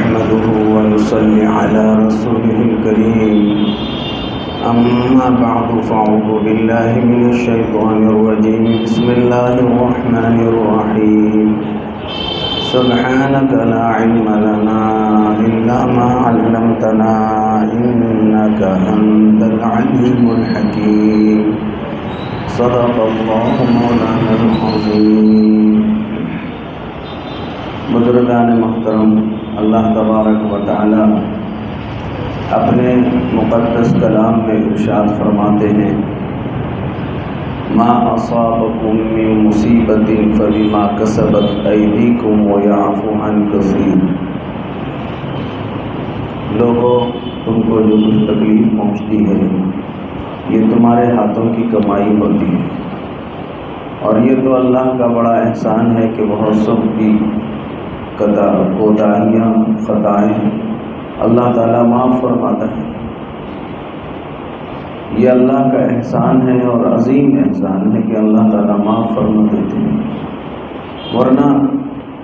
نحمده ونصلي على رسوله الكريم أما بعد فأعوذ بالله من الشيطان الرجيم بسم الله الرحمن الرحيم سبحانك لا علم لنا إلا ما علمتنا إنك أنت العليم الحكيم صدق الله مولانا العظيم. بزرگان محترم، اللہ تبارک و تعالی اپنے مقدس کلام میں ارشاد فرماتے ہیں ما اصابکم من مصیبت فبما کسبت ایدیکم ویعفو عن کثیر. لوگوں، تم کو جو کچھ تکلیف پہنچتی ہے یہ تمہارے ہاتھوں کی کمائی ہوتی ہے، اور یہ تو اللہ کا بڑا احسان ہے کہ بہت سب کی کوتاہیاں خطائیں اللہ تعالیٰ معاف فرماتا ہے. یہ اللہ کا احسان ہے اور عظیم احسان ہے کہ اللہ تعالیٰ معاف فرما دیتے ہیں. ورنہ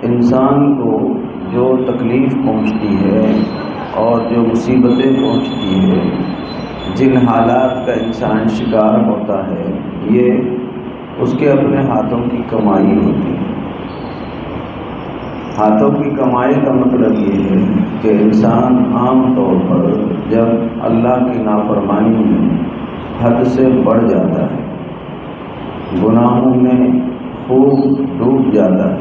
انسان کو جو تکلیف پہنچتی ہے اور جو مصیبتیں پہنچتی ہے، جن حالات کا انسان شکار ہوتا ہے، یہ اس کے اپنے ہاتھوں کی کمائی ہوتی ہے. ہاتھوں کی کمائی کا مطلب یہ ہے کہ انسان عام طور پر جب اللہ کی نافرمانی میں حد سے بڑھ جاتا ہے، گناہوں میں خوب ڈوب جاتا ہے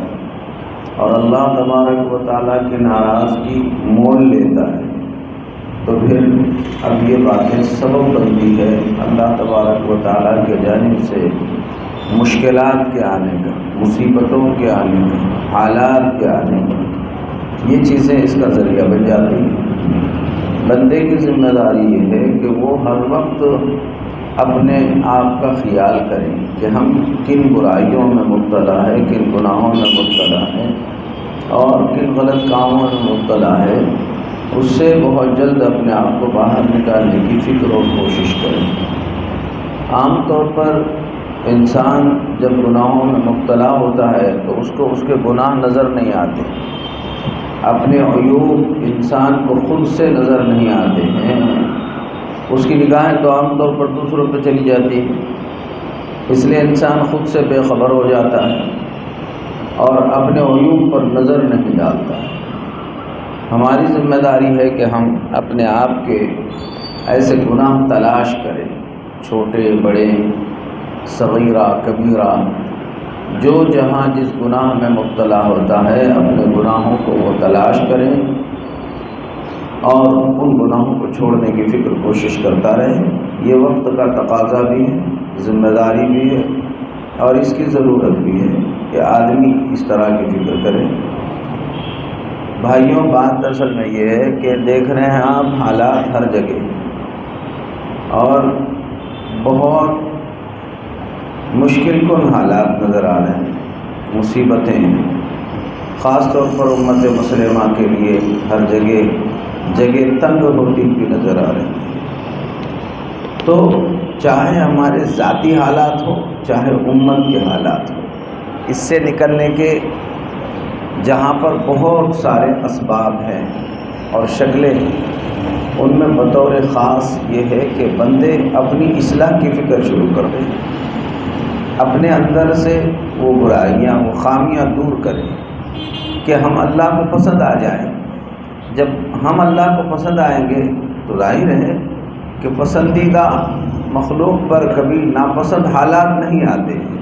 اور اللہ تبارک و تعالیٰ کی ناراضگی مول لیتا ہے، تو پھر اب یہ باتیں سبب بنتی ہے اللہ تبارک و تعالیٰ کے جانب سے مشکلات کے آنے کا، مصیبتوں کے آنے کا، حالات کے آنے کا. یہ چیزیں اس کا ذریعہ بن جاتی ہیں. بندے کی ذمہ داری یہ ہے کہ وہ ہر وقت اپنے آپ کا خیال کریں کہ ہم کن برائیوں میں مبتلا ہے، کن گناہوں میں مبتلا ہے اور کن غلط کاموں میں مبتلا ہے. اس سے بہت جلد اپنے آپ کو باہر نکالنے کی فکر اور کوشش کریں. عام طور پر انسان جب گناہوں میں مبتلا ہوتا ہے تو اس کو اس کے گناہ نظر نہیں آتے، اپنے عیوب انسان کو خود سے نظر نہیں آتے ہیں. اس کی نگاہیں تو عام طور پر دوسروں پہ چلی جاتی ہیں، اس لیے انسان خود سے بے خبر ہو جاتا ہے اور اپنے عیوب پر نظر نہیں ڈالتا. ہماری ذمہ داری ہے کہ ہم اپنے آپ کے ایسے گناہ تلاش کریں، چھوٹے بڑے، صغیرہ کبیرہ، جو جہاں جس گناہ میں مبتلا ہوتا ہے اپنے گناہوں کو وہ تلاش کریں اور ان گناہوں کو چھوڑنے کی فکر کوشش کرتا رہے. یہ وقت کا تقاضا بھی ہے، ذمہ داری بھی ہے اور اس کی ضرورت بھی ہے کہ آدمی اس طرح کی فکر کرے. بھائیوں، بات اصل میں یہ ہے کہ دیکھ رہے ہیں آپ حالات ہر جگہ اور بہت مشکل کن حالات نظر آ رہے ہیں. مصیبتیں خاص طور پر امت مسلمہ کے لیے ہر جگہ تنگ ہوتی ہوئی نظر آ رہی ہیں. تو چاہے ہمارے ذاتی حالات ہو، چاہے امت کے حالات ہو، اس سے نکلنے کے جہاں پر بہت سارے اسباب ہیں اور شکلیں، ان میں بطور خاص یہ ہے کہ بندے اپنی اصلاح کی فکر شروع کر دیں، اپنے اندر سے وہ برائیاں، وہ خامیاں دور کریں کہ ہم اللہ کو پسند آ جائیں. جب ہم اللہ کو پسند آئیں گے تو ظاہر ہے کہ پسندیدہ مخلوق پر کبھی ناپسند حالات نہیں آتے ہیں.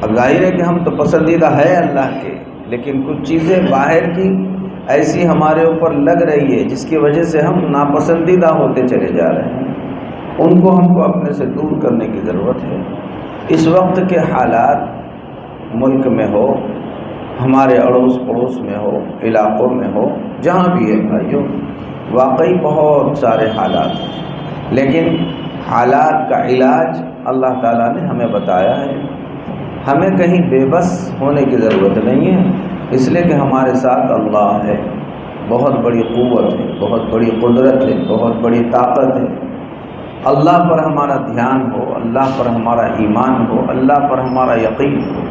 اب ظاہر ہے کہ ہم تو پسندیدہ ہے اللہ کے، لیکن کچھ چیزیں باہر کی ایسی ہمارے اوپر لگ رہی ہے جس کی وجہ سے ہم ناپسندیدہ ہوتے چلے جا رہے ہیں. ان کو ہم کو اپنے سے دور کرنے کی ضرورت ہے. اس وقت کے حالات ملک میں ہو، ہمارے اڑوس پڑوس میں ہو، علاقوں میں ہو، جہاں بھی ہے بھائیوں، واقعی بہت سارے حالات ہیں، لیکن حالات کا علاج اللہ تعالیٰ نے ہمیں بتایا ہے. ہمیں کہیں بے بس ہونے کی ضرورت نہیں ہے، اس لیے کہ ہمارے ساتھ اللہ ہے. بہت بڑی قوت ہے، بہت بڑی قدرت ہے، بہت بڑی طاقت ہے. اللہ پر ہمارا دھیان ہو، اللہ پر ہمارا ایمان ہو، اللہ پر ہمارا یقین ہو.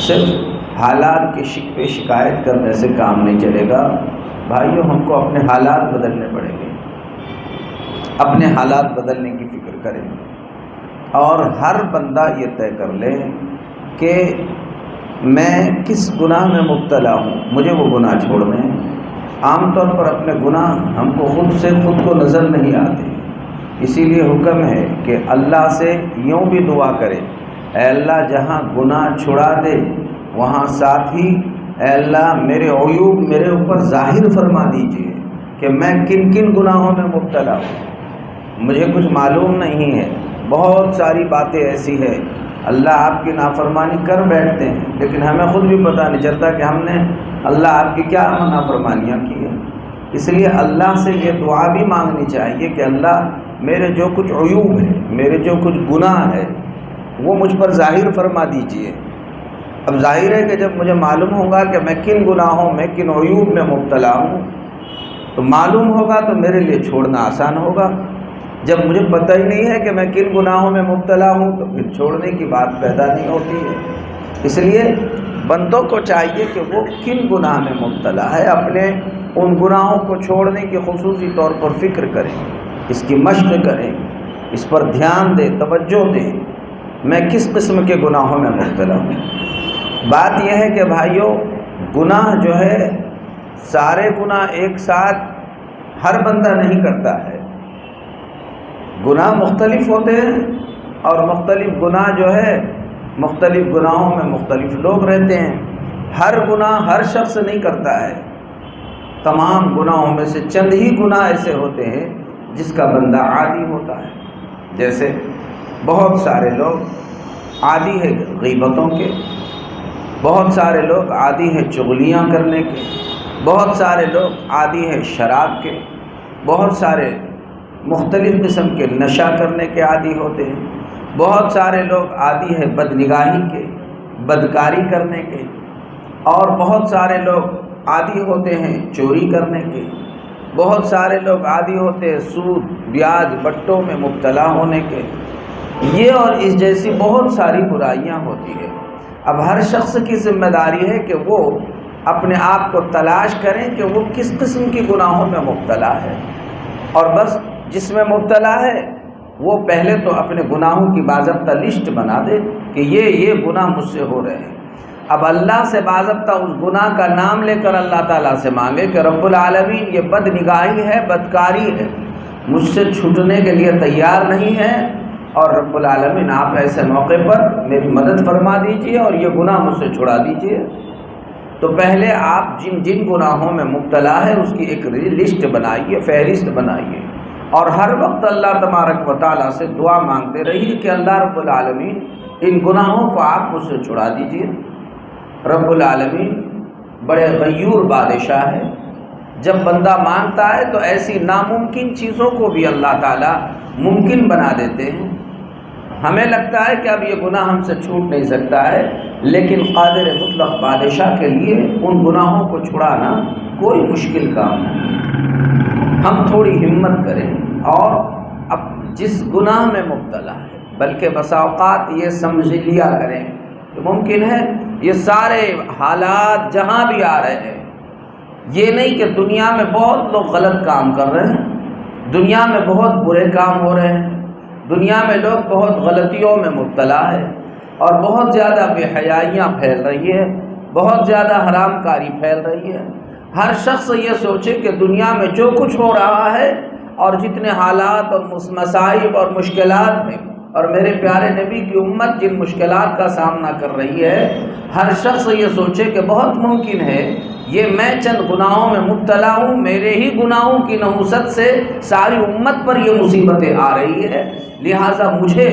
صرف حالات کے شکوے شکایت کرنے سے کام نہیں چلے گا بھائیو، ہم کو اپنے حالات بدلنے پڑیں گے، اپنے حالات بدلنے کی فکر کریں اور ہر بندہ یہ طے کر لے کہ میں کس گناہ میں مبتلا ہوں، مجھے وہ گناہ چھوڑنے ہیں۔ عام طور پر اپنے گناہ ہم کو خود کو نظر نہیں آتے، اسی لیے حکم ہے کہ اللہ سے یوں بھی دعا کرے، اے اللہ جہاں گناہ چھڑا دے وہاں ساتھ ہی اے اللہ میرے عیوب میرے اوپر ظاہر فرما دیجئے کہ میں کن کن گناہوں میں مبتلا ہوں، مجھے کچھ معلوم نہیں ہے۔ بہت ساری باتیں ایسی ہے اللہ آپ کی نافرمانی کر بیٹھتے ہیں لیکن ہمیں خود بھی پتہ نہیں چلتا کہ ہم نے اللہ آپ کی کیا نافرمانیاں کی ہیں۔ اس لیے اللہ سے یہ دعا بھی مانگنی چاہیے کہ اللہ میرے جو کچھ عیوب ہیں، میرے جو کچھ گناہ ہے وہ مجھ پر ظاہر فرما دیجئے۔ اب ظاہر ہے کہ جب مجھے معلوم ہوگا کہ میں کن گناہوں میں کن عیوب میں مبتلا ہوں تو معلوم ہوگا تو میرے لیے چھوڑنا آسان ہوگا۔ جب مجھے پتہ ہی نہیں ہے کہ میں کن گناہوں میں مبتلا ہوں تو پھر چھوڑنے کی بات پیدا نہیں ہوتی ہے۔ اس لیے بندوں کو چاہیے کہ وہ کن گناہ میں مبتلا ہے، اپنے ان گناہوں کو چھوڑنے کی خصوصی طور پر فکر کریں، اس کی مشق کریں، اس پر دھیان دیں، توجہ دیں، میں کس قسم کے گناہوں میں مبتلا ہوں۔ بات یہ ہے کہ بھائیوں، گناہ جو ہے سارے گناہ ایک ساتھ ہر بندہ نہیں کرتا ہے، گناہ مختلف ہوتے ہیں اور مختلف گناہ جو ہے مختلف گناہوں میں مختلف لوگ رہتے ہیں۔ ہر گناہ ہر شخص نہیں کرتا ہے، تمام گناہوں میں سے چند ہی گناہ ایسے ہوتے ہیں جس کا بندہ عادی ہوتا ہے۔ جیسے بہت سارے لوگ عادی ہے غیبتوں کے، بہت سارے لوگ عادی ہیں چغلیاں کرنے کے، بہت سارے لوگ عادی ہیں شراب کے، بہت سارے مختلف قسم کے نشہ کرنے کے عادی ہوتے ہیں، بہت سارے لوگ عادی ہیں بدنگاہی کے، بدکاری کرنے کے، اور بہت سارے لوگ عادی ہوتے ہیں چوری کرنے کے، بہت سارے لوگ عادی ہوتے ہیں سود بیاج بٹوں میں مبتلا ہونے کے۔ یہ اور اس جیسی بہت ساری برائیاں ہوتی ہیں۔ اب ہر شخص کی ذمہ داری ہے کہ وہ اپنے آپ کو تلاش کریں کہ وہ کس قسم کی گناہوں میں مبتلا ہے، اور بس جس میں مبتلا ہے وہ پہلے تو اپنے گناہوں کی باضابطہ لسٹ بنا دے کہ یہ گناہ مجھ سے ہو رہے ہیں۔ اب اللہ سے باضابطہ اس گناہ کا نام لے کر اللہ تعالیٰ سے مانگے کہ رب العالمین یہ بد نگاہی ہے، بدکاری ہے، مجھ سے چھوٹنے کے لیے تیار نہیں ہے، اور رب العالمین آپ ایسے موقع پر میری مدد فرما دیجئے اور یہ گناہ مجھ سے چھڑا دیجئے۔ تو پہلے آپ جن جن گناہوں میں مبتلا ہے اس کی ایک لسٹ بنائیے، فہرست بنائیے، اور ہر وقت اللہ تبارک و تعالیٰ سے دعا مانگتے رہیے کہ اللہ رب العالمین ان گناہوں کو آپ مجھ سے چھڑا دیجئے۔ رب العالمین بڑے غیور بادشاہ ہے، جب بندہ مانگتا ہے تو ایسی ناممکن چیزوں کو بھی اللہ تعالیٰ ممکن بنا دیتے ہیں۔ ہمیں لگتا ہے کہ اب یہ گناہ ہم سے چھوٹ نہیں سکتا ہے، لیکن قادر مطلق بادشاہ کے لیے ان گناہوں کو چھڑانا کوئی مشکل کام نہیں۔ ہم تھوڑی ہمت کریں اور اب جس گناہ میں مبتلا ہے بلکہ بسا اوقات یہ سمجھ لیا کریں کہ ممکن ہے یہ سارے حالات جہاں بھی آ رہے ہیں، یہ نہیں کہ دنیا میں بہت لوگ غلط کام کر رہے ہیں، دنیا میں بہت برے کام ہو رہے ہیں، دنیا میں لوگ بہت غلطیوں میں مبتلا ہے اور بہت زیادہ بے حیائیاں پھیل رہی ہے، بہت زیادہ حرام کاری پھیل رہی ہے۔ ہر شخص یہ سوچے کہ دنیا میں جو کچھ ہو رہا ہے اور جتنے حالات اور مصائب اور مشکلات ہیں، اور میرے پیارے نبی کی امت جن مشکلات کا سامنا کر رہی ہے، ہر شخص یہ سوچے کہ بہت ممکن ہے یہ میں چند گناہوں میں مبتلا ہوں، میرے ہی گناہوں کی نحوست سے ساری امت پر یہ مصیبتیں آ رہی ہے، لہٰذا مجھے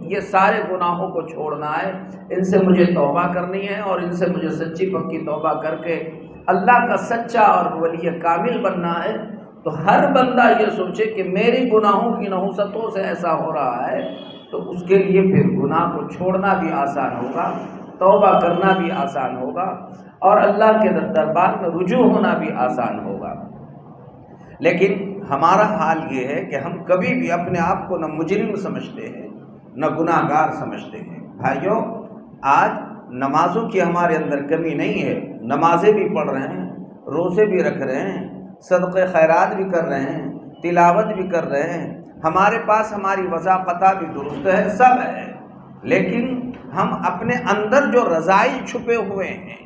یہ سارے گناہوں کو چھوڑنا ہے، ان سے مجھے توبہ کرنی ہے، اور ان سے مجھے سچی پکی توبہ کر کے اللہ کا سچا اور ولی کامل بننا ہے۔ تو ہر بندہ یہ سوچے کہ میری گناہوں کی نحوستوں سے ایسا ہو رہا ہے، تو اس کے لیے پھر گناہ کو چھوڑنا بھی آسان ہوگا، توبہ کرنا بھی آسان ہوگا، اور اللہ کے دربار میں رجوع ہونا بھی آسان ہوگا۔ لیکن ہمارا حال یہ ہے کہ ہم کبھی بھی اپنے آپ کو نہ مجرم سمجھتے ہیں نہ گناہ گار سمجھتے ہیں۔ بھائیوں، آج نمازوں کی ہمارے اندر کمی نہیں ہے، نمازیں بھی پڑھ رہے ہیں، روزے بھی رکھ رہے ہیں، صدقے خیرات بھی کر رہے ہیں، تلاوت بھی کر رہے ہیں، ہمارے پاس ہماری وضاقتہ بھی درست ہے، سب ہے، لیکن ہم اپنے اندر جو رذائل چھپے ہوئے ہیں،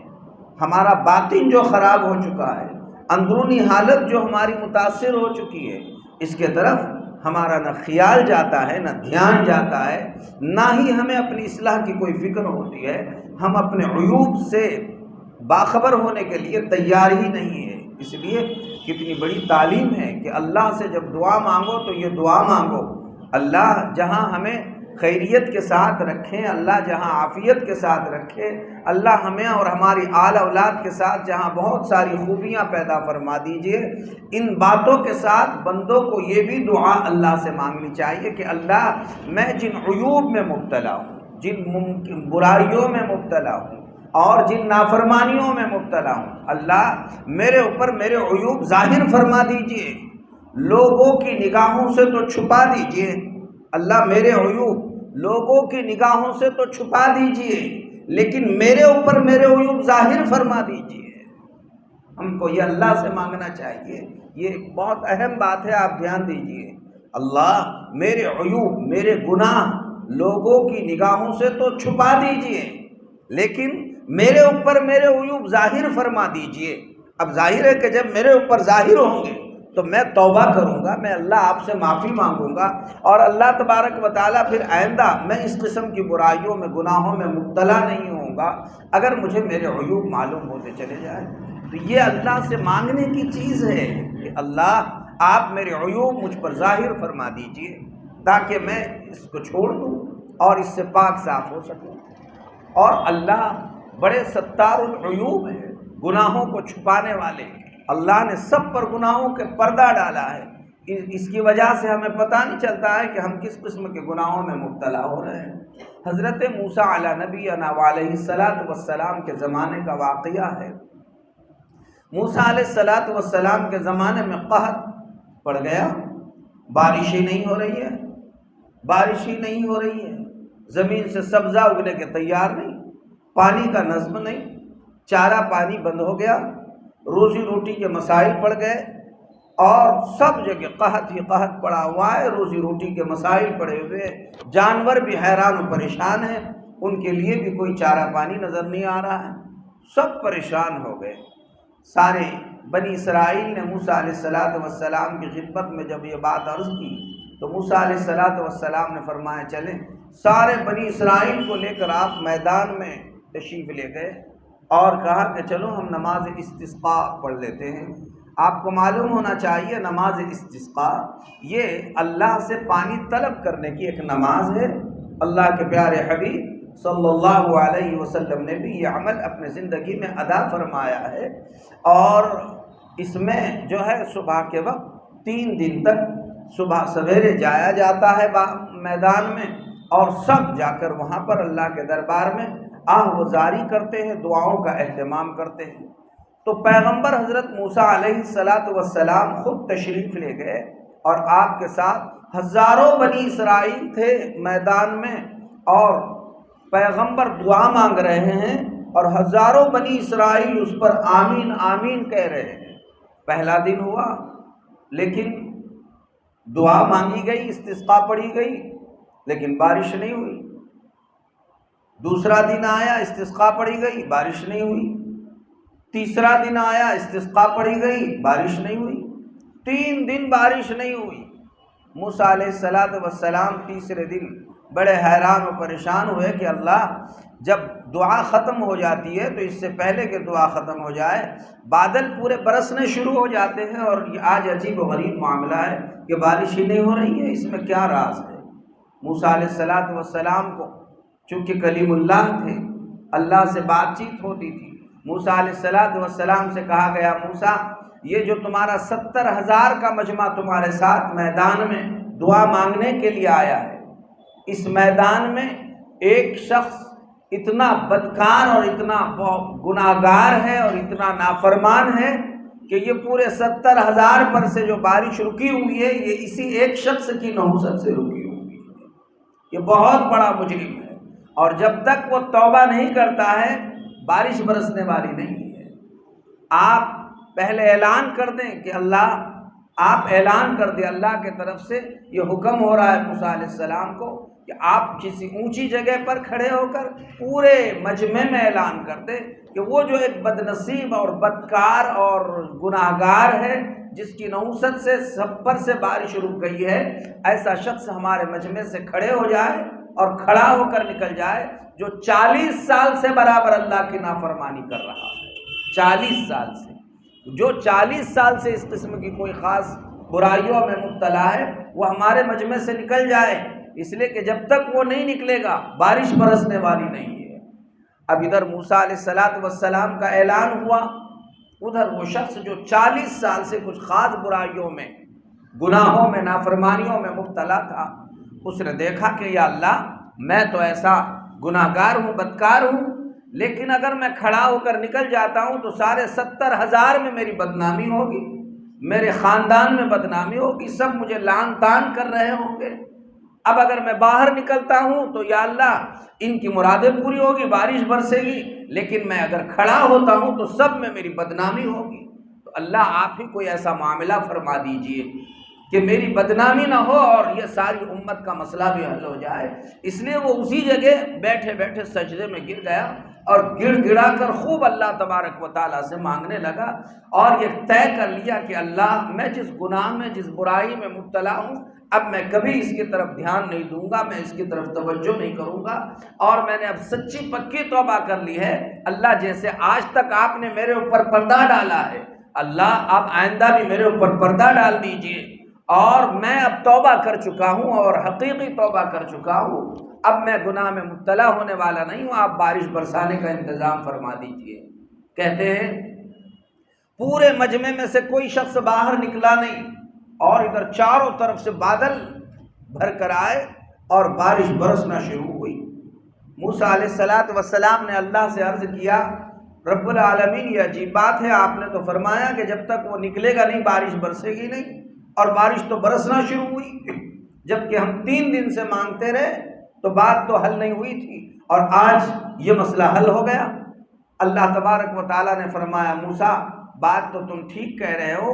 ہمارا باطن جو خراب ہو چکا ہے، اندرونی حالت جو ہماری متاثر ہو چکی ہے، اس کے طرف ہمارا نہ خیال جاتا ہے، نہ دھیان جاتا ہے، نہ ہی ہمیں اپنی اصلاح کی کوئی فکر ہوتی ہے، ہم اپنے عیوب سے باخبر ہونے کے لیے تیار ہی نہیں ہے۔ اس لیے کتنی بڑی تعلیم ہے کہ اللہ سے جب دعا مانگو تو یہ دعا مانگو، اللہ جہاں ہمیں خیریت کے ساتھ رکھیں، اللہ جہاں عافیت کے ساتھ رکھے، اللہ ہمیں اور ہماری آل اولاد کے ساتھ جہاں بہت ساری خوبیاں پیدا فرما دیجئے۔ ان باتوں کے ساتھ بندوں کو یہ بھی دعا اللہ سے مانگنی چاہیے کہ اللہ میں جن عیوب میں مبتلا ہوں، جن برائیوں میں مبتلا ہوں اور جن نافرمانیوں میں مبتلا ہوں، اللہ میرے اوپر میرے عیوب ظاہر فرما دیجئے، لوگوں کی نگاہوں سے تو چھپا دیجئے، اللہ میرے عیوب لوگوں کی نگاہوں سے تو چھپا دیجئے، لیکن میرے اوپر میرے عیوب ظاہر فرما دیجئے۔ ہم کو یہ اللہ سے مانگنا چاہیے، یہ بہت اہم بات ہے، آپ دھیان دیجئے۔ اللہ میرے عیوب میرے گناہ لوگوں کی نگاہوں سے تو چھپا دیجئے، لیکن میرے اوپر میرے عیوب ظاہر فرما دیجئے۔ اب ظاہر ہے کہ جب میرے اوپر ظاہر ہوں گے تو میں توبہ کروں گا، میں اللہ آپ سے معافی مانگوں گا، اور اللہ تبارک و تعالیٰ پھر آئندہ میں اس قسم کی برائیوں میں گناہوں میں مبتلا نہیں ہوں گا اگر مجھے میرے عیوب معلوم ہوتے چلے جائیں۔ تو یہ اللہ سے مانگنے کی چیز ہے کہ اللہ آپ میرے عیوب مجھ پر ظاہر فرما دیجئے تاکہ میں اس کو چھوڑ دوں اور اس سے پاک صاف ہو سکوں۔ اور اللہ بڑے ستار العیوب ہیں، گناہوں کو چھپانے والے، اللہ نے سب پر گناہوں کے پردہ ڈالا ہے، اس کی وجہ سے ہمیں پتہ نہیں چلتا ہے کہ ہم کس قسم کے گناہوں میں مبتلا ہو رہے ہیں۔ حضرت موسیٰ علی نبینا علیہ السلام کے زمانے کا واقعہ ہے۔ موسیٰ علیہ السلام کے زمانے میں قحط پڑ گیا، بارش ہی نہیں ہو رہی ہے، بارش ہی نہیں ہو رہی ہے، زمین سے سبزہ اگنے کے تیار نہیں، پانی کا نظم نہیں، چارہ پانی بند ہو گیا، روزی روٹی کے مسائل پڑ گئے، اور سب جگہ قحط ہی قحط پڑا ہوا ہے، روزی روٹی کے مسائل پڑے ہوئے، جانور بھی حیران و پریشان ہیں، ان کے لیے بھی کوئی چارہ پانی نظر نہیں آ رہا ہے، سب پریشان ہو گئے۔ سارے بنی اسرائیل نے موسیٰ علیہ السلام کی خدمت میں جب یہ بات عرض کی تو موسیٰ علیہ السلام نے فرمایا چلیں، سارے بنی اسرائیل کو لے کر آپ میدان میں تشریف لے گئے اور کہا کہ چلو ہم نماز استسقاء پڑھ لیتے ہیں۔ آپ کو معلوم ہونا چاہیے نماز استسقاء یہ اللہ سے پانی طلب کرنے کی ایک نماز ہے۔ اللہ کے پیارے حبیب صلی اللہ علیہ وسلم نے بھی یہ عمل اپنے زندگی میں ادا فرمایا ہے، اور اس میں جو ہے صبح کے وقت 3 دن تک صبح سویرے جایا جاتا ہے میدان میں، اور سب جا کر وہاں پر اللہ کے دربار میں آہ گزاری کرتے ہیں، دعاؤں کا اہتمام کرتے ہیں۔ تو پیغمبر حضرت موسیٰ علیہ السلام خود تشریف لے گئے، اور آپ کے ساتھ ہزاروں بنی اسرائیل تھے میدان میں، اور پیغمبر دعا مانگ رہے ہیں اور ہزاروں بنی اسرائیل اس پر آمین آمین کہہ رہے ہیں۔ پہلا دن ہوا لیکن دعا مانگی گئی، استسقاء پڑھی گئی، لیکن بارش نہیں ہوئی۔ دوسرا دن آیا، استسقاء پڑھی گئی، بارش نہیں ہوئی۔ تیسرا دن آیا، استسقاء پڑھی گئی، بارش نہیں ہوئی۔ 3 دن بارش نہیں ہوئی۔ موسیٰ علیہ السلام تیسرے دن بڑے حیران و پریشان ہوئے کہ اللہ جب دعا ختم ہو جاتی ہے تو اس سے پہلے کہ دعا ختم ہو جائے بادل پورے برسنے شروع ہو جاتے ہیں، اور یہ آج عجیب و غریب معاملہ ہے کہ بارش ہی نہیں ہو رہی ہے، اس میں کیا راز ہے؟ موسیٰ علیہ السلام کو چونکہ کلیم اللہ تھے، اللہ سے بات چیت ہوتی تھی، موسیٰ علیہ السلام سے کہا گیا موسیٰ یہ جو تمہارا 70,000 کا مجمع تمہارے ساتھ میدان میں دعا مانگنے کے لیے آیا ہے، اس میدان میں ایک شخص اتنا بدکار اور اتنا گناہگار ہے اور اتنا نافرمان ہے کہ یہ پورے 70,000 پر سے جو بارش رکی ہوئی ہے یہ اسی ایک شخص کی نحوست سے رکی ہوئی ہے، یہ بہت بڑا مجرم ہے، اور جب تک وہ توبہ نہیں کرتا ہے بارش برسنے والی نہیں ہے۔ آپ پہلے اعلان کر دیں کہ اللہ، آپ اعلان کر دیں اللہ کے طرف سے یہ حکم ہو رہا ہے موسیٰ علیہ السلام کو کہ آپ کسی اونچی جگہ پر کھڑے ہو کر پورے مجمع میں اعلان کر دیں کہ وہ جو ایک بدنصیب اور بدکار اور گناہگار ہے جس کی نحوست سے سپر سے بارش رک گئی ہے، ایسا شخص ہمارے مجمع سے کھڑے ہو جائے اور کھڑا ہو کر نکل جائے جو 40 سال سے برابر اللہ کی نافرمانی کر رہا ہے۔ 40 سال سے، جو 40 سال سے اس قسم کی کوئی خاص برائیوں میں مبتلا ہے وہ ہمارے مجمع سے نکل جائے، اس لیے کہ جب تک وہ نہیں نکلے گا بارش برسنے والی نہیں ہے۔ اب ادھر موسیٰ علیہ السلام کا اعلان ہوا، ادھر وہ شخص جو 40 سال سے کچھ خاص برائیوں میں، گناہوں میں، نافرمانیوں میں مبتلا تھا، اس نے دیکھا کہ یا اللہ میں تو ایسا گناہگار ہوں، بدکار ہوں، لیکن اگر میں کھڑا ہو کر نکل جاتا ہوں تو سارے 70,000 میں میری بدنامی ہوگی، میرے خاندان میں بدنامی ہوگی، سب مجھے لعن طعن کر رہے ہوں گے۔ اب اگر میں باہر نکلتا ہوں تو یا اللہ ان کی مرادیں پوری ہوگی، بارش برسے گی، لیکن میں اگر کھڑا ہوتا ہوں تو سب میں میری بدنامی ہوگی۔ تو اللہ آپ ہی کوئی ایسا معاملہ فرما دیجئے کہ میری بدنامی نہ ہو اور یہ ساری امت کا مسئلہ بھی حل ہو جائے۔ اس لیے وہ اسی جگہ بیٹھے بیٹھے سجدے میں گر گیا اور گڑ گڑا کر خوب اللہ تبارک و تعالیٰ سے مانگنے لگا اور یہ طے کر لیا کہ اللہ میں جس گناہ میں، جس برائی میں مبتلا ہوں، اب میں کبھی اس کی طرف دھیان نہیں دوں گا، میں اس کی طرف توجہ نہیں کروں گا، اور میں نے اب سچی پکی توبہ کر لی ہے۔ اللہ جیسے آج تک آپ نے میرے اوپر پردہ ڈالا ہے، اللہ آپ آئندہ بھی میرے اوپر پردہ ڈال دیجئے، اور میں اب توبہ کر چکا ہوں اور حقیقی توبہ کر چکا ہوں، اب میں گناہ میں مبتلا ہونے والا نہیں ہوں، آپ بارش برسانے کا انتظام فرما دیجئے۔ کہتے ہیں پورے مجمع میں سے کوئی شخص باہر نکلا نہیں، اور ادھر چاروں طرف سے بادل بھر کر آئے اور بارش برسنا شروع ہوئی۔ موسیٰ علیہ السلام نے اللہ سے عرض کیا، رب العالمین یہ عجیب بات ہے، آپ نے تو فرمایا کہ جب تک وہ نکلے گا نہیں بارش برسے گی نہیں، اور بارش تو برسنا شروع ہوئی، جبکہ ہم 3 دن سے مانگتے رہے تو بات تو حل نہیں ہوئی تھی، اور آج یہ مسئلہ حل ہو گیا۔ اللہ تبارک و تعالیٰ نے فرمایا موسیٰ بات تو تم ٹھیک کہہ رہے ہو،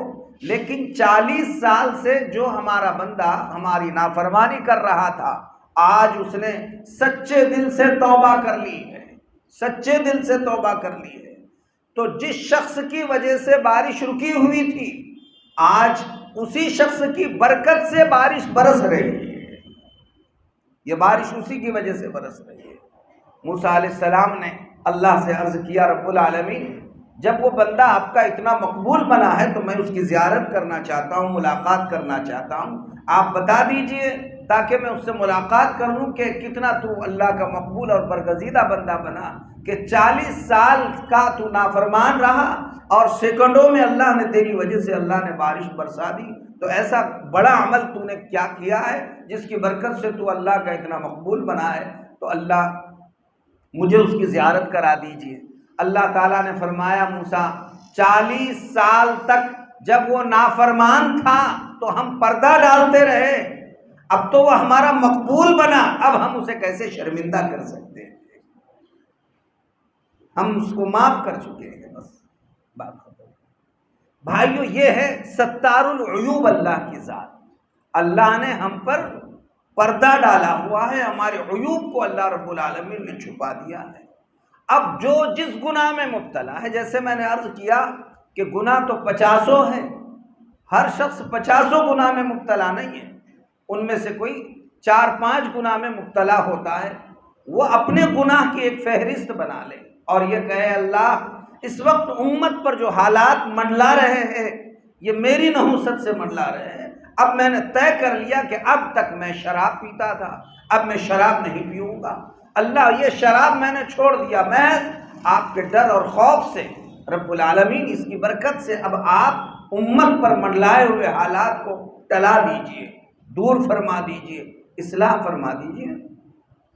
لیکن 40 سال سے جو ہمارا بندہ ہماری نافرمانی کر رہا تھا، آج اس نے سچے دل سے توبہ کر لی ہے، سچے دل سے توبہ کر لی ہے، تو جس شخص کی وجہ سے بارش رکی ہوئی تھی آج اسی شخص کی برکت سے بارش برس رہی ہے، یہ بارش اسی کی وجہ سے برس رہی ہے۔ موسیٰ علیہ السلام نے اللہ سے عرض کیا، رب العالمین جب وہ بندہ آپ کا اتنا مقبول بنا ہے تو میں اس کی زیارت کرنا چاہتا ہوں، ملاقات کرنا چاہتا ہوں، آپ بتا دیجئے تاکہ میں اس سے ملاقات کر لوں کہ کتنا تو اللہ کا مقبول اور برگزیدہ بندہ بنا کہ 40 سال کا تو نافرمان رہا اور سیکنڈوں میں اللہ نے تیری وجہ سے اللہ نے بارش برسا دی، تو ایسا بڑا عمل تو نے کیا کیا ہے جس کی برکت سے تو اللہ کا اتنا مقبول بنا ہے، تو اللہ مجھے اس کی زیارت کرا دیجئے۔ اللہ تعالیٰ نے فرمایا موسیٰ 40 سال تک جب وہ نافرمان تھا تو ہم پردہ ڈالتے رہے، اب تو وہ ہمارا مقبول بنا، اب ہم اسے کیسے شرمندہ کر سکتے ہیں، ہم اس کو معاف کر چکے ہیں، بس بات ختم۔ بھائیو یہ ہے ستار العیوب اللہ کی ذات، اللہ نے ہم پر پردہ ڈالا ہوا ہے، ہمارے عیوب کو اللہ رب العالمین نے چھپا دیا ہے۔ اب جو جس گناہ میں مبتلا ہے، جیسے میں نے عرض کیا کہ گناہ تو 50 ہے، ہر شخص 50 گناہ میں مبتلا نہیں ہے، ان میں سے کوئی 4-5 گناہ میں مبتلا ہوتا ہے، وہ اپنے گناہ کی ایک فہرست بنا لے اور یہ کہے اللہ اس وقت امت پر جو حالات منڈلا رہے ہیں یہ میری نحوست سے منڈلا رہے ہیں، اب میں نے طے کر لیا کہ اب تک میں شراب پیتا تھا، اب میں شراب نہیں پیوں گا، اللہ یہ شراب میں نے چھوڑ دیا، میں آپ کے ڈر اور خوف سے رب العالمین اس کی برکت سے اب آپ امت پر منڈلائے ہوئے حالات کو ٹلا دیجئے، دور فرما دیجئے، اصلاح فرما دیجئے۔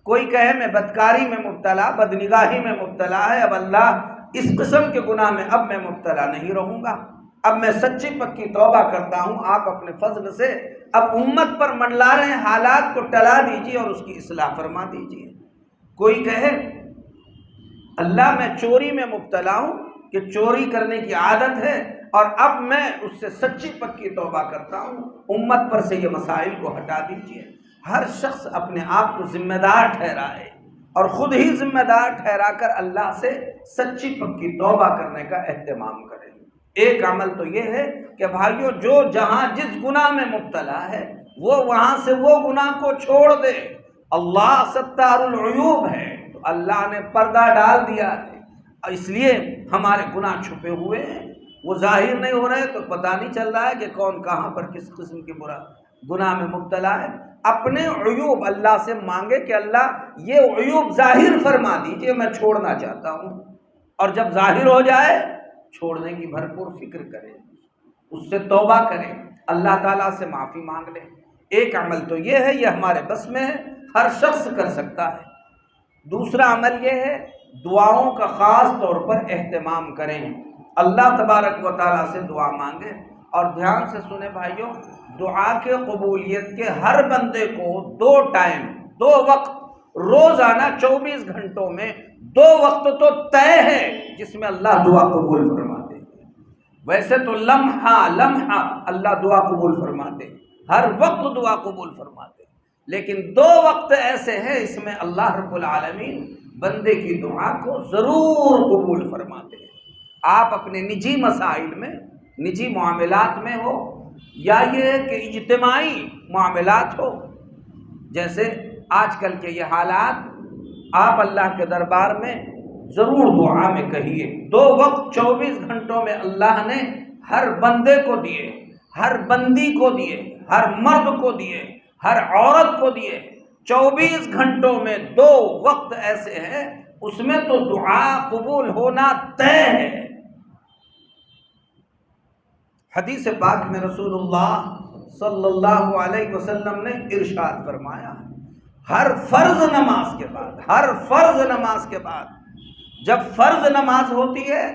کوئی کہے میں بدکاری میں مبتلا، بدنگاہی میں مبتلا ہے، اب اللہ اس قسم کے گناہ میں اب میں مبتلا نہیں رہوں گا، اب میں سچی پکی توبہ کرتا ہوں، آپ اپنے فضل سے اب امت پر منڈلا رہے حالات کو ٹلا دیجئے اور اس کی اصلاح فرما دیجئے۔ کوئی کہے اللہ میں چوری میں مبتلا ہوں کہ چوری کرنے کی عادت ہے اور اب میں اس سے سچی پکی توبہ کرتا ہوں، امت پر سے یہ مسائل کو ہٹا دیجیے۔ ہر شخص اپنے آپ کو ذمہ دار ٹھہرائے اور خود ہی ذمہ دار ٹھہرا کر اللہ سے سچی پکی توبہ کرنے کا اہتمام کرے۔ ایک عمل تو یہ ہے کہ بھائیو جو جہاں جس گناہ میں مبتلا ہے وہ وہاں سے وہ گناہ کو چھوڑ دے۔ اللہ ستار العیوب ہے، تو اللہ نے پردہ ڈال دیا ہے، اس لیے ہمارے گناہ چھپے ہوئے ہیں، وہ ظاہر نہیں ہو رہے تو پتہ نہیں چل رہا ہے کہ کون کہاں پر کس قسم کے برا گناہ میں مبتلا ہے۔ اپنے عیوب اللہ سے مانگے کہ اللہ یہ عیوب ظاہر فرما دیجئے، میں چھوڑنا چاہتا ہوں، اور جب ظاہر ہو جائے چھوڑنے کی بھرپور فکر کرے، اس سے توبہ کرے، اللہ تعالیٰ سے معافی مانگ لے۔ ایک عمل تو یہ ہے، یہ ہمارے بس میں ہے، ہر شخص کر سکتا ہے۔ دوسرا عمل یہ ہے دعاؤں کا خاص طور پر اہتمام کریں، اللہ تبارک و تعالیٰ سے دعا مانگیں۔ اور دھیان سے سنیں بھائیوں، دعا کے قبولیت کے ہر بندے کو 2 ٹائم 2 وقت روزانہ 24 گھنٹوں میں 2 وقت تو طے ہے جس میں اللہ دعا قبول فرماتے ہیں۔ ویسے تو لمحہ لمحہ اللہ دعا قبول فرماتے ہیں، ہر وقت دعا قبول فرماتے ہیں، لیکن 2 وقت ایسے ہیں اس میں اللہ رب العالمین بندے کی دعا کو ضرور قبول فرماتے ہیں۔ آپ اپنے نجی مسائل میں، نجی معاملات میں ہو یا یہ کہ اجتماعی معاملات ہو، جیسے آج کل کے یہ حالات، آپ اللہ کے دربار میں ضرور دعا میں کہیے۔ 2 وقت 24 گھنٹوں میں اللہ نے ہر بندے کو دیے، ہر بندی کو دیے، ہر مرد کو دیے، ہر عورت کو دیے۔ 24 گھنٹوں میں 2 وقت ایسے ہیں اس میں تو دعا قبول ہونا طے ہے۔ حدیث پاک میں رسول اللہ صلی اللہ علیہ وسلم نے ارشاد فرمایا، ہر فرض نماز کے بعد، ہر فرض نماز کے بعد، جب فرض نماز ہوتی ہے،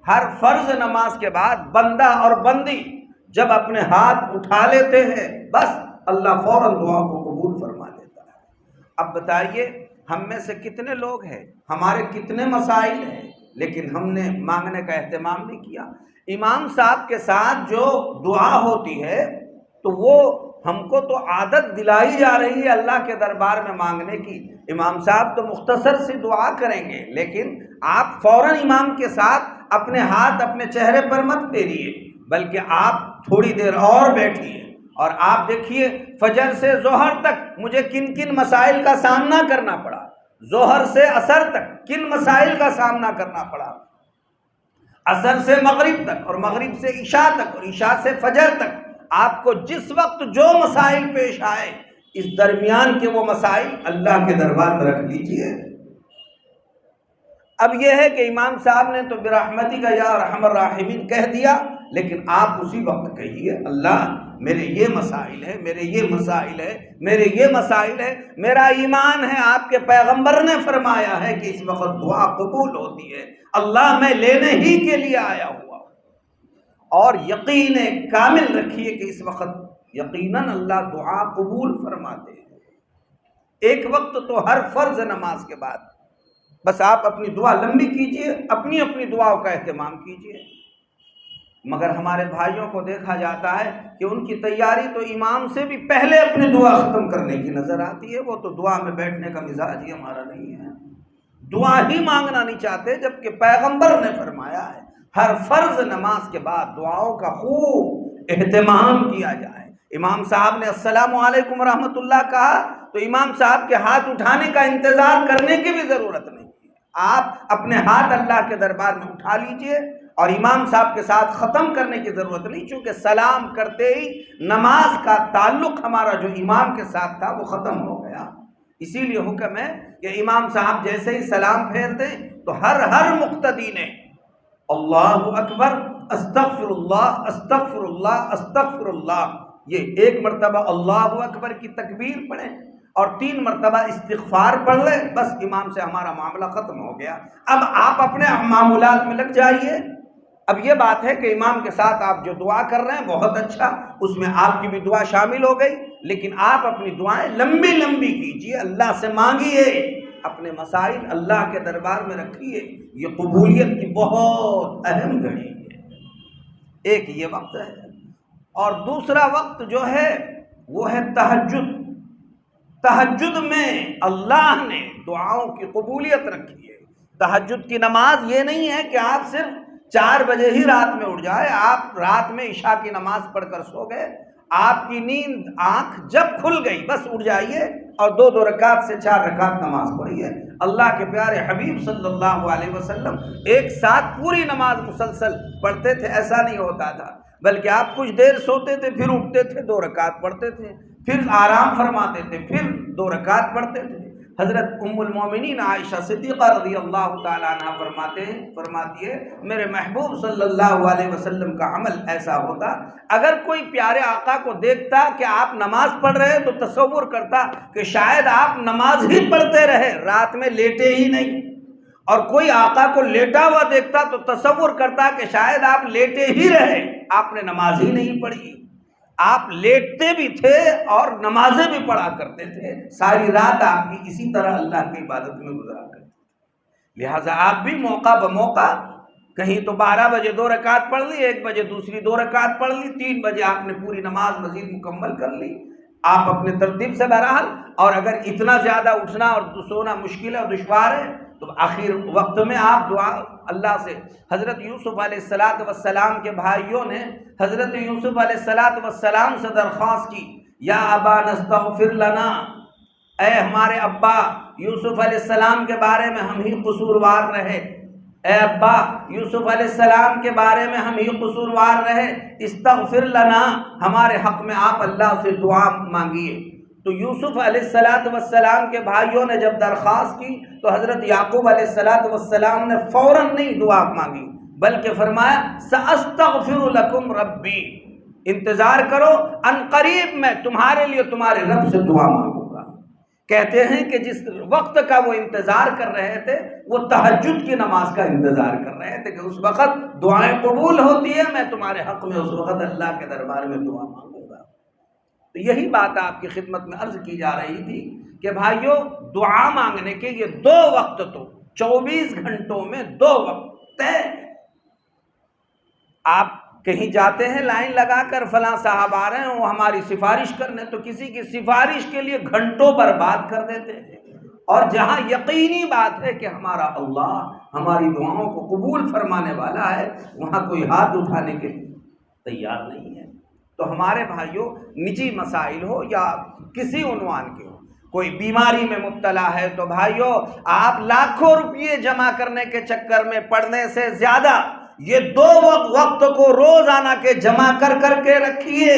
ہر فرض نماز کے بعد بندہ اور بندی جب اپنے ہاتھ اٹھا لیتے ہیں، بس اللہ فوراً دعا کو قبول فرما لیتا ہے۔ اب بتائیے ہم میں سے کتنے لوگ ہیں، ہمارے کتنے مسائل ہیں، لیکن ہم نے مانگنے کا اہتمام نہیں کیا۔ امام صاحب کے ساتھ جو دعا ہوتی ہے تو وہ ہم کو تو عادت دلائی جا رہی ہے اللہ کے دربار میں مانگنے کی۔ امام صاحب تو مختصر سی دعا کریں گے، لیکن آپ فوراً امام کے ساتھ اپنے ہاتھ اپنے چہرے پر مت پھیریے، بلکہ آپ تھوڑی دیر اور بیٹھیے اور آپ دیکھیے فجر سے ظہر تک مجھے کن کن مسائل کا سامنا کرنا پڑا، ظہر سے عصر تک کن مسائل کا سامنا کرنا پڑا، عصر سے مغرب تک اور مغرب سے عشاء تک اور عشاء سے فجر تک، آپ کو جس وقت جو مسائل پیش آئے اس درمیان کے وہ مسائل اللہ کے دربار میں رکھ لیجئے۔ اب یہ ہے کہ امام صاحب نے تو برحمتک یا ارحم الراحمین کہہ دیا، لیکن آپ اسی وقت کہیے اللہ میرے یہ مسائل ہے، میرے یہ مسائل ہے، میرے یہ مسائل ہے، میرا ایمان ہے آپ کے پیغمبر نے فرمایا ہے کہ اس وقت دعا قبول ہوتی ہے، اللہ میں لینے ہی کے لیے آیا ہوا، اور یقین کامل رکھیے کہ اس وقت یقیناً اللہ دعا قبول فرماتے ہیں۔ ایک وقت تو ہر فرض نماز کے بعد بس آپ اپنی دعا لمبی کیجئے، اپنی اپنی دعاؤں کا اہتمام کیجئے۔ مگر ہمارے بھائیوں کو دیکھا جاتا ہے کہ ان کی تیاری تو امام سے بھی پہلے اپنی دعا ختم کرنے کی نظر آتی ہے، وہ تو دعا میں بیٹھنے کا مزاج ہی ہمارا نہیں ہے، دعا ہی مانگنا نہیں چاہتے، جبکہ پیغمبر نے فرمایا ہے ہر فرض نماز کے بعد دعاؤں کا خوب اہتمام کیا جائے۔ امام صاحب نے السلام علیکم ورحمۃ اللہ کہا تو امام صاحب کے ہاتھ اٹھانے کا انتظار کرنے کی بھی ضرورت نہیں ہے، آپ اپنے ہاتھ اللہ کے دربار میں اٹھا لیجئے، اور امام صاحب کے ساتھ ختم کرنے کی ضرورت نہیں، چونکہ سلام کرتے ہی نماز کا تعلق ہمارا جو امام کے ساتھ تھا وہ ختم ہو گیا۔ اسی لیے حکم ہے کہ امام صاحب جیسے ہی سلام پھیر دیں تو ہر مقتدی نے اللہ اکبر استغفر اللہ استغفر اللہ استغفر اللہ، یہ 1 مرتبہ اللہ اکبر کی تکبیر پڑھیں اور 3 مرتبہ استغفار پڑھ لیں، بس امام سے ہمارا معاملہ ختم ہو گیا۔ اب آپ اپنے معمولات میں لگ جائیے۔ اب یہ بات ہے کہ امام کے ساتھ آپ جو دعا کر رہے ہیں بہت اچھا، اس میں آپ کی بھی دعا شامل ہو گئی، لیکن آپ اپنی دعائیں لمبی لمبی کیجئے، اللہ سے مانگیے اپنے مسائل اللہ کے دربار میں رکھیے، یہ قبولیت کی بہت اہم گھڑی ہے۔ ایک یہ وقت ہے، اور دوسرا وقت جو ہے وہ ہے تہجد۔ تہجد میں اللہ نے دعاؤں کی قبولیت رکھی ہے۔ تہجد کی نماز یہ نہیں ہے کہ آپ صرف 4 بجے ہی رات میں اٹھ جائے، آپ رات میں عشاء کی نماز پڑھ کر سو گئے، آپ کی نیند آنکھ جب کھل گئی بس اٹھ جائیے اور 2 رکعت سے 4 رکعت نماز پڑھیے۔ اللہ کے پیارے حبیب صلی اللہ علیہ وسلم ایک ساتھ پوری نماز مسلسل پڑھتے تھے، ایسا نہیں ہوتا تھا، بلکہ آپ کچھ دیر سوتے تھے، پھر اٹھتے تھے، 2 رکعت پڑھتے تھے، پھر آرام فرماتے تھے، پھر 2 رکعت پڑھتے تھے۔ حضرت ام المومنین عائشہ صدیقہ رضی اللہ تعالیٰ عنہ فرماتی ہے میرے محبوب صلی اللہ علیہ وسلم کا عمل ایسا ہوتا، اگر کوئی پیارے آقا کو دیکھتا کہ آپ نماز پڑھ رہے تو تصور کرتا کہ شاید آپ نماز ہی پڑھتے رہے، رات میں لیٹے ہی نہیں، اور کوئی آقا کو لیٹا ہوا دیکھتا تو تصور کرتا کہ شاید آپ لیٹے ہی رہے، آپ نے نماز ہی نہیں پڑھی۔ آپ لیٹتے بھی تھے اور نمازیں بھی پڑھا کرتے تھے، ساری رات آپ کی اسی طرح اللہ کی عبادت میں گزارا کرتے تھے۔ لہٰذا آپ بھی موقع بموقع کہیں تو 12 بجے 2 رکعت پڑھ لی، 1 بجے دوسری 2 رکعت پڑھ لی، 3 بجے آپ نے پوری نماز مزید مکمل کر لی، آپ اپنے ترتیب سے بہرحال۔ اور اگر اتنا زیادہ اٹھنا اور سونا مشکل ہے اور دشوار ہے تو آخر وقت میں آپ دعا اللہ سے، حضرت یوسف علیہ السلام کے بھائیوں نے حضرت یوسف علیہ السلام سے درخواست کی، یا ابا نستغفر لنا، اے ہمارے ابا، یوسف علیہ السلام کے بارے میں ہم ہی قصوروار رہے، اے ابا یوسف علیہ السلام کے بارے میں ہم ہی قصوروار رہے، استغفر لنا، ہمارے حق میں آپ اللہ سے دعا مانگیے۔ تو یوسف علیہ السلام کے بھائیوں نے جب درخواست کی تو حضرت یعقوب علیہ السلام نے فوراً نہیں دعا مانگی، بلکہ فرمایا سأستغفر لکم ربی، انتظار کرو، ان قریب میں تمہارے لیے تمہارے رب سے دعا مانگوں گا۔ کہتے ہیں کہ جس وقت کا وہ انتظار کر رہے تھے وہ تہجد کی نماز کا انتظار کر رہے تھے کہ اس وقت دعائیں قبول ہوتی ہے، میں تمہارے حق میں اس وقت اللہ کے دربار میں دعا مانگوں گا۔ تو یہی بات آپ کی خدمت میں عرض کی جا رہی تھی کہ بھائیو، دعا مانگنے کے یہ 2 وقت تو 24 گھنٹوں میں 2 وقت طے۔ آپ کہیں جاتے ہیں لائن لگا کر، فلاں صاحب آ رہے ہیں وہ ہماری سفارش کرنے، تو کسی کی سفارش کے لیے گھنٹوں برباد کر دیتے ہیں، اور جہاں یقینی بات ہے کہ ہمارا اللہ ہماری دعاؤں کو قبول فرمانے والا ہے، وہاں کوئی ہاتھ اٹھانے کے تیار نہیں ہے۔ تو ہمارے بھائیوں، نجی مسائل ہو یا کسی عنوان کے ہو، کوئی بیماری میں مبتلا ہے تو بھائیوں، آپ لاکھوں روپیے جمع کرنے کے چکر میں پڑنے سے زیادہ یہ 2 وقت کو روزانہ کے جمع کر کر کے رکھیے۔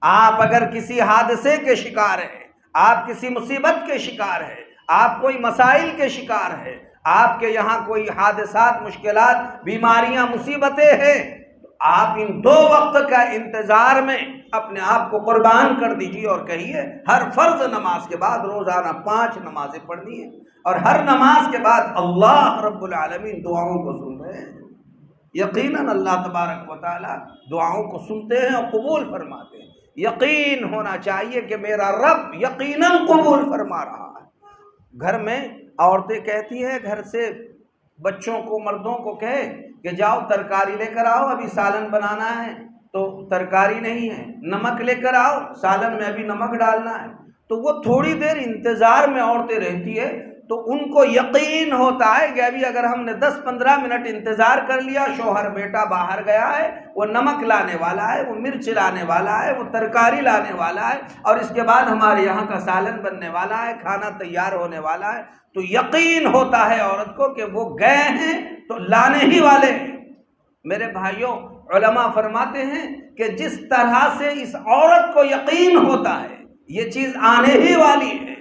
آپ اگر کسی حادثے کے شکار ہیں، آپ کسی مصیبت کے شکار ہیں، آپ کوئی مسائل کے شکار ہیں، آپ کے یہاں کوئی حادثات، مشکلات، بیماریاں، مصیبتیں ہیں، تو آپ ان 2 وقت کا انتظار میں اپنے آپ کو قربان کر دیجیے اور کہیے ہر فرض نماز کے بعد روزانہ 5 نمازیں پڑھنی ہیں، اور ہر نماز کے بعد اللہ رب العالمین دعاؤں کو سن رہے ہیں۔ یقیناً اللہ تبارک و تعالی دعاؤں کو سنتے ہیں اور قبول فرماتے ہیں۔ یقین ہونا چاہیے کہ میرا رب یقیناً قبول فرما رہا ہے۔ گھر میں عورتیں کہتی ہیں، گھر سے بچوں کو، مردوں کو کہے کہ جاؤ ترکاری لے کر آؤ، ابھی سالن بنانا ہے، تو ترکاری نہیں ہے، نمک لے کر آؤ، سالن میں ابھی نمک ڈالنا ہے، تو وہ تھوڑی دیر انتظار میں عورتیں رہتی ہے، تو ان کو یقین ہوتا ہے کہ ابھی اگر ہم نے 10-15 منٹ انتظار کر لیا، شوہر بیٹا باہر گیا ہے، وہ نمک لانے والا ہے، وہ مرچ لانے والا ہے، وہ ترکاری لانے والا ہے، اور اس کے بعد ہمارے یہاں کا سالن بننے والا ہے، کھانا تیار ہونے والا ہے، تو یقین ہوتا ہے عورت کو کہ وہ گئے ہیں تو لانے ہی والے ہیں۔ میرے بھائیوں، علماء فرماتے ہیں کہ جس طرح سے اس عورت کو یقین ہوتا ہے یہ چیز آنے ہی والی ہے،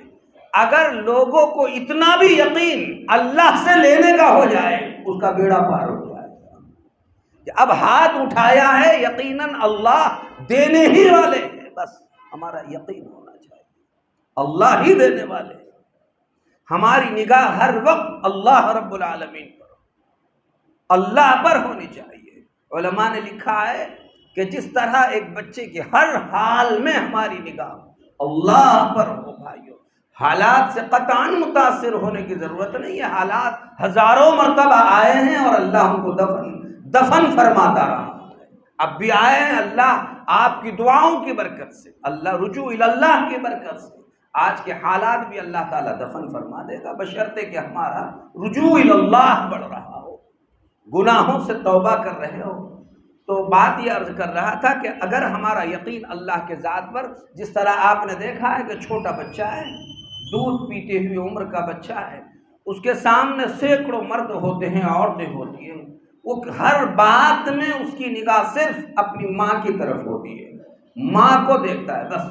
اگر لوگوں کو اتنا بھی یقین اللہ سے لینے کا ہو جائے اس کا بیڑا پار ہو جائے کہ اب ہاتھ اٹھایا ہے، یقیناً اللہ دینے ہی والے ہیں، بس ہمارا یقین ہونا چاہیے اللہ ہی دینے والے ہیں۔ ہماری نگاہ ہر وقت اللہ رب العالمین پر، اللہ پر ہونی چاہیے۔ علماء نے لکھا ہے کہ جس طرح ایک بچے کی ہر حال میں ہماری نگاہ اللہ پر ہو، بھائیو حالات سے قطعاً متاثر ہونے کی ضرورت نہیں ہے. حالات ہزاروں مرتبہ آئے ہیں اور اللہ ہم کو دفن فرماتا رہا ہے. اب بھی آئے ہیں اللہ آپ کی دعاؤں کی برکت سے, اللہ رجوع اللہ کی برکت سے. آج کے حالات بھی اللہ تعالیٰ دفن فرما دے گا بشرطے کہ ہمارا رجوع اللہ بڑھ رہا ہو, گناہوں سے توبہ کر رہے ہو. تو بات یہ عرض کر رہا تھا کہ اگر ہمارا یقین اللہ کے ذات پر, جس طرح آپ نے دیکھا ہے کہ چھوٹا بچہ ہے, دودھ پیتے ہوئے عمر کا بچہ ہے, اس کے سامنے سینکڑوں مرد ہوتے ہیں, عورتیں ہوتی ہیں, وہ ہر بات میں اس کی نگاہ صرف اپنی ماں کی طرف ہوتی ہے, ماں کو دیکھتا ہے بس.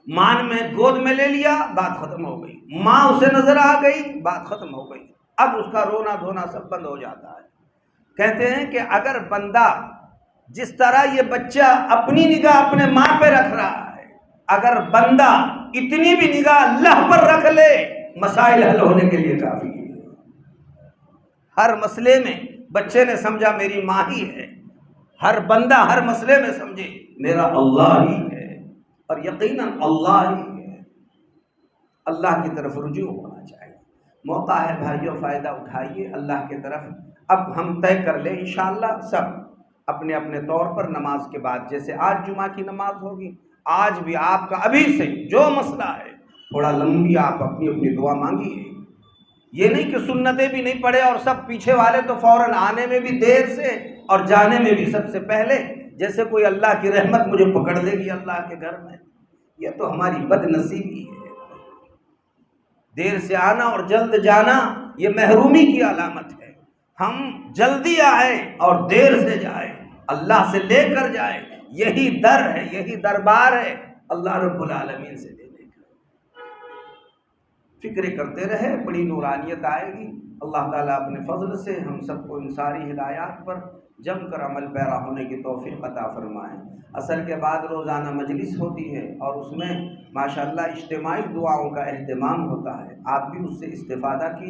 ماں میں گود میں لے لیا, بات ختم ہو گئی. ماں اسے نظر آ گئی, بات ختم ہو گئی. اب اس کا رونا دھونا سب بند ہو جاتا ہے. کہتے ہیں کہ اگر بندہ جس طرح یہ بچہ اپنی نگاہ اپنے ماں پہ رکھ رہا ہے, اگر بندہ اتنی بھی نگاہ اللہ پر رکھ لے, مسائل حل ہونے کے لیے کافی ہے. ہر مسئلے میں بچے نے سمجھا میری ماں ہی ہے, ہر بندہ ہر مسئلے میں سمجھے میرا اللہ ہی ہے, اور یقیناً اللہ ہی ہے. اللہ کی طرف رجوع ہونا چاہیے. موقع ہے بھائیوں, فائدہ اٹھائیے اللہ کی طرف. اب ہم طے کر لیں انشاءاللہ سب اپنے اپنے طور پر نماز کے بعد, جیسے آج جمعہ کی نماز ہوگی, آج بھی آپ کا ابھی سے جو مسئلہ ہے تھوڑا لمبی آپ اپنی اپنی دعا مانگیے. یہ نہیں کہ سنتیں بھی نہیں پڑھے اور سب پیچھے والے تو فوراً آنے میں بھی دیر سے اور جانے میں بھی سب سے پہلے, جیسے کوئی اللہ کی رحمت مجھے پکڑ لے گی اللہ کے گھر میں. یہ تو ہماری بد نصیبی ہے. دیر سے آنا اور جلد جانا یہ محرومی کی علامت ہے. ہم جلدی آئیں اور دیر سے جائیں, اللہ سے لے کر جائیں, یہی در ہے, یہی دربار ہے اللہ رب العالمین سے لینے کا. فکر کرتے رہے, بڑی نورانیت آئے گی. اللہ تعالیٰ اپنے فضل سے ہم سب کو ان ساری ہدایات پر جم کر عمل پیرا ہونے کی توفیق عطا فرمائیں. عصر کے بعد روزانہ مجلس ہوتی ہے اور اس میں ماشاءاللہ اجتماعی دعاؤں کا اہتمام ہوتا ہے. آپ بھی اس سے استفادہ کیجیے.